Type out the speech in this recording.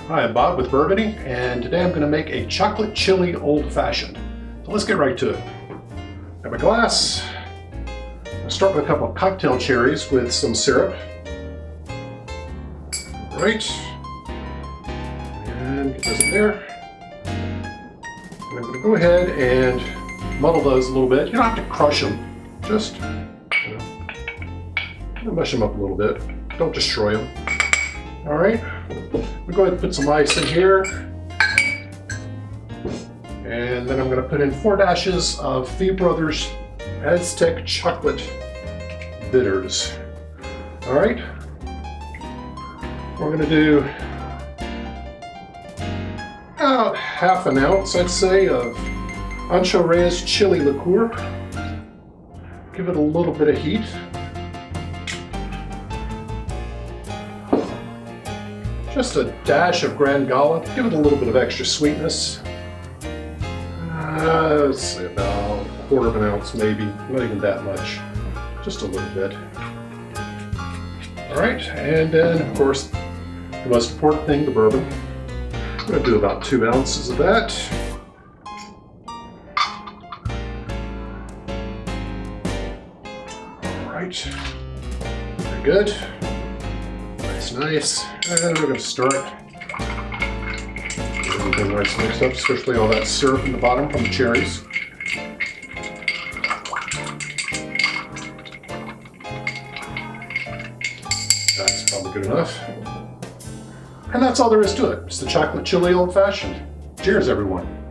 Hi, I'm Bob with Bourbony, and today I'm going to make a chocolate chili old-fashioned. So let's get right to it. I have a glass. I'll start with a couple of cocktail cherries with some syrup. Right. And get those in there. And I'm going to go ahead and muddle those a little bit. You don't have to crush them. Just mush them up a little bit. Don't destroy them. All right. We'll go ahead and put some ice in here. And then I'm going to put in 4 dashes of Fee Brothers Aztec chocolate bitters. All right. We're going to do about ½ an ounce, I'd say, of Ancho chili liqueur. Give it a little bit of heat. Just a dash of Grand Gala, give it a little bit of extra sweetness. Let's say about ½ of an ounce maybe, not even that much, just a little bit. All right, and then of course, the most important thing, the bourbon. I'm gonna do about 2 ounces of that. All right, very good. Nice. And we're going to stir it. Everything nice mixed up, especially all that syrup in the bottom from the cherries. That's probably good enough. And that's all there is to it. It's the chocolate chili old fashioned. Cheers, everyone.